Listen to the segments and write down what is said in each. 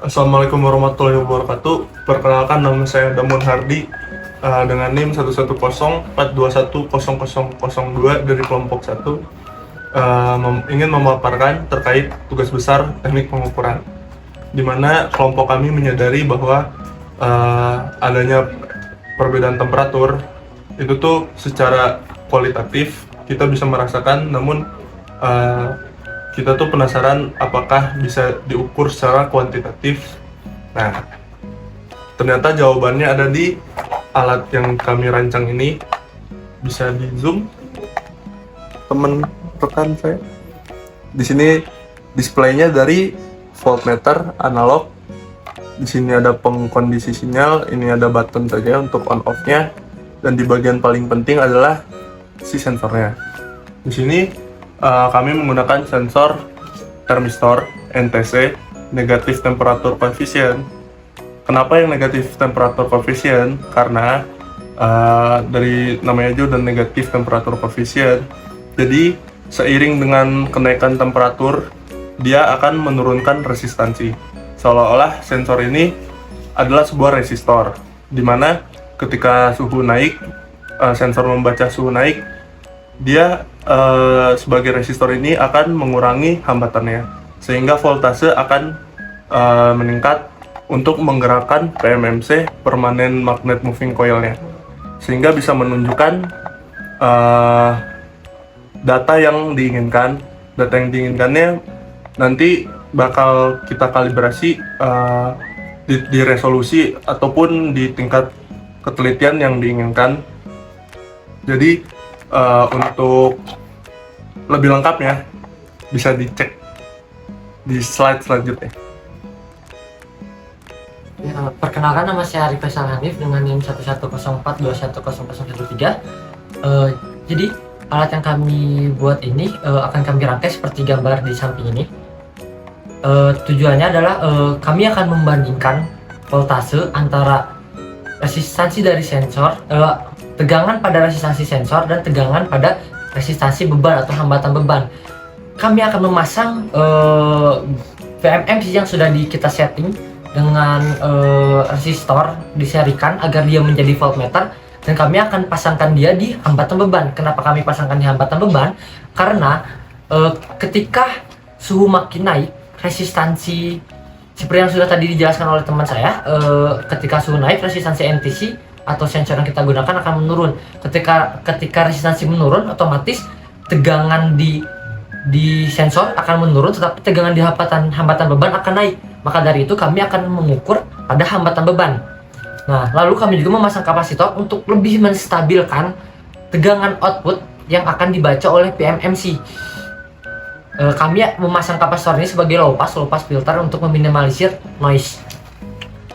Assalamualaikum warahmatullahi wabarakatuh. Perkenalkan, nama saya Damun Hardi dengan NIM 11042100002 dari kelompok 1. Ingin memaparkan terkait tugas besar teknik pengukuran, di mana kelompok kami menyadari bahwa adanya perbedaan temperatur itu tuh secara kualitatif kita bisa merasakan, namun kita tuh penasaran apakah bisa diukur secara kuantitatif. Nah, ternyata jawabannya ada di alat yang kami rancang ini. Bisa di zoom, teman rekan saya. Di sini displaynya dari voltmeter analog. Di sini ada pengkondisi sinyal, ini ada button saja untuk on off-nya, dan di bagian paling penting adalah si sensornya. Di sini kami menggunakan sensor termistor NTC, negatif temperatur coefficient. Kenapa yang negatif temperatur coefficient? Karena dari namanya aja udah negatif temperatur coefficient. Jadi seiring dengan kenaikan temperatur, dia akan menurunkan resistansi. Seolah-olah sensor ini adalah sebuah resistor, di mana ketika suhu naik, sensor membaca suhu naik, dia sebagai resistor ini akan mengurangi hambatannya, sehingga voltase akan meningkat untuk menggerakkan PMMC, permanent magnet moving coil-nya, sehingga bisa menunjukkan data yang diinginkan. Data yang diinginkannya nanti bakal kita kalibrasi di resolusi ataupun di tingkat ketelitian yang diinginkan. Jadi untuk lebih lengkapnya bisa dicek di slide selanjutnya. Ya, perkenalkan, nama saya Arif Faisal Hanif dengan NIM 11042100013. Jadi alat yang kami buat ini akan kami rangkai seperti gambar di samping ini. Tujuannya adalah kami akan membandingkan voltase antara resistansi dari sensor, tegangan pada resistansi sensor dan tegangan pada resistansi beban atau hambatan beban. Kami akan memasang PMMC yang sudah kita setting dengan resistor diserikan agar dia menjadi voltmeter, dan kami akan pasangkan dia di hambatan beban. Kenapa kami pasangkan di hambatan beban? Karena ketika suhu makin naik, resistansi seperti yang sudah tadi dijelaskan oleh teman saya, ketika suhu naik, resistansi NTC atau sensor yang kita gunakan akan menurun. Ketika resistansi menurun, otomatis tegangan di sensor akan menurun, tetapi tegangan di hambatan beban akan naik. Maka dari itu kami akan mengukur pada hambatan beban. Nah, lalu kami juga memasang kapasitor untuk lebih menstabilkan tegangan output yang akan dibaca oleh PMMC. Kami memasang kapasitor ini sebagai low pass filter untuk meminimalisir noise.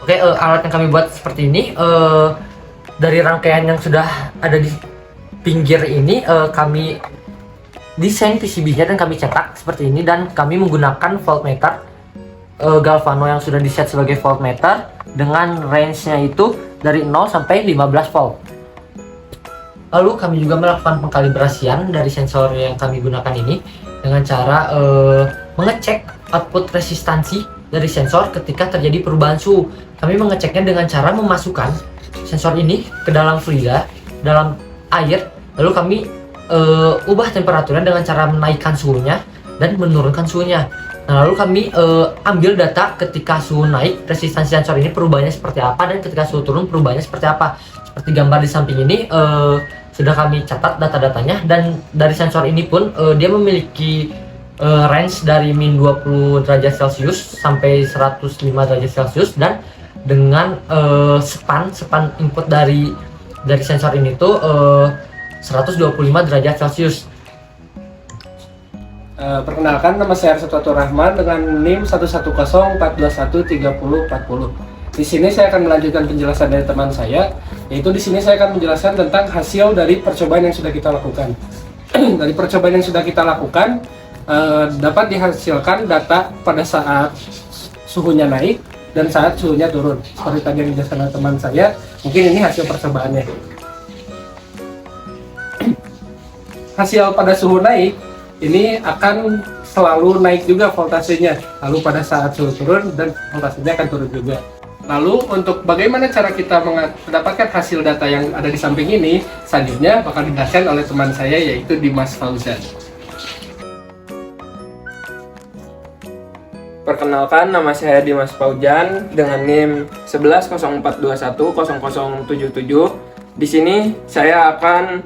Oke, alat yang kami buat seperti ini. Dari rangkaian yang sudah ada di pinggir ini, kami desain PCB-nya dan kami cetak seperti ini, dan kami menggunakan voltmeter Galvano yang sudah diset sebagai voltmeter dengan range-nya itu dari 0 sampai 15 volt. Lalu kami juga melakukan pengkalibrasian dari sensor yang kami gunakan ini dengan cara mengecek output resistansi dari sensor ketika terjadi perubahan suhu. Kami mengeceknya dengan cara memasukkan sensor ini ke dalam fluida, dalam air, lalu kami ubah temperaturnya dengan cara menaikkan suhunya dan menurunkan suhunya. Nah, lalu kami ambil data ketika suhu naik, resistansi sensor ini perubahannya seperti apa, dan ketika suhu turun perubahannya seperti apa. Seperti gambar di samping ini sudah kami catat data-datanya, dan dari sensor ini pun dia memiliki range dari min 20 derajat Celcius sampai 105 derajat Celcius, dan dengan span input dari sensor ini tuh 125 derajat Celcius. Perkenalkan, nama saya Arsatul Rahman dengan NIM 11042130040. Di sini saya akan melanjutkan penjelasan dari teman saya, yaitu di sini saya akan menjelaskan tentang hasil dari percobaan yang sudah kita lakukan. Dari percobaan yang sudah kita lakukan, dapat dihasilkan data pada saat suhunya naik dan saat suhunya turun. Seperti tadi yang dijelaskan oleh teman saya, mungkin ini hasil percobaannya. Hasil pada suhu naik ini akan selalu naik juga voltasenya. Lalu pada saat suhu turun dan voltasenya akan turun juga. Lalu untuk bagaimana cara kita mendapatkan hasil data yang ada di samping ini, selanjutnya bakal dijelaskan oleh teman saya yaitu Dimas Fauzan. Perkenalkan, nama saya Dimas Fauzan dengan NIM 1104210077. Di sini saya akan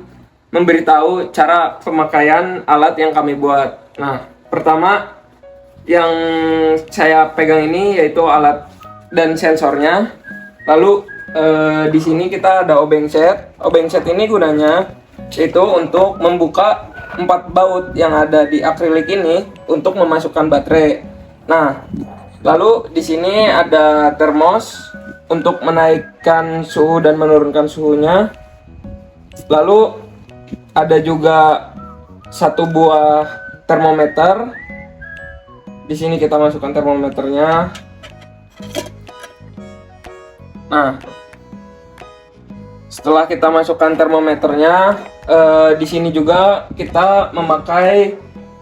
memberitahu cara pemakaian alat yang kami buat. Nah, pertama yang saya pegang ini yaitu alat dan sensornya. Lalu di sini kita ada obeng set. Obeng set ini gunanya itu untuk membuka 4 baut yang ada di akrilik ini untuk memasukkan baterai. Nah, lalu di sini ada termos untuk menaikkan suhu dan menurunkan suhunya. Lalu ada juga satu buah termometer. Di sini kita masukkan termometernya. Nah, setelah kita masukkan termometernya, di sini juga kita memakai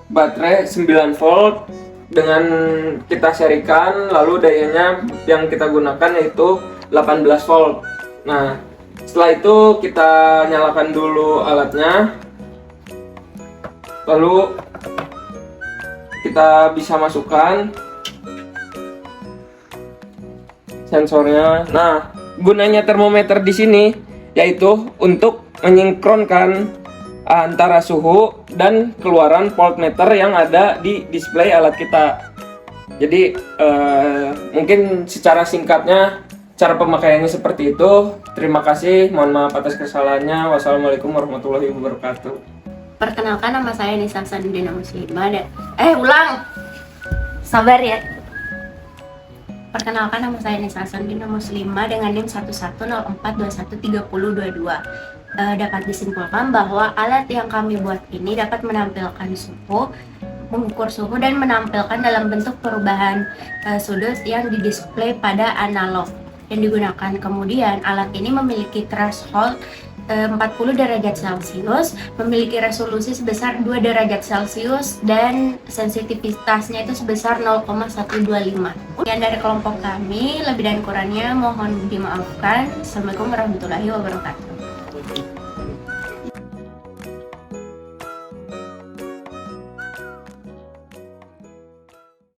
baterai 9 volt dengan kita serikan, lalu dayanya yang kita gunakan yaitu 18 volt. Nah, setelah itu kita nyalakan dulu alatnya, lalu kita bisa masukkan sensornya. Nah, gunanya termometer di sini yaitu untuk menyinkronkan antara suhu dan keluaran voltmeter yang ada di display alat kita. Jadi mungkin secara singkatnya cara pemakaiannya seperti itu. Terima kasih, mohon maaf atas kesalahannya. Wassalamualaikum warahmatullahi wabarakatuh. Perkenalkan, nama saya Nisa Sadudina Muslimah. Ulang. Sabar ya. Perkenalkan, nama saya Nisa Sadudina Muslimah dengan NIM 1104213022. Dapat disimpulkan bahwa alat yang kami buat ini dapat menampilkan suhu, mengukur suhu dan menampilkan dalam bentuk perubahan sudut yang didisplay pada analog yang digunakan. Kemudian alat ini memiliki threshold 40 derajat Celcius, memiliki resolusi sebesar 2 derajat Celcius dan sensitivitasnya itu sebesar 0,125. Sekian dari kelompok kami, lebih dan kurangnya mohon dimaafkan. Assalamualaikum warahmatullahi wabarakatuh.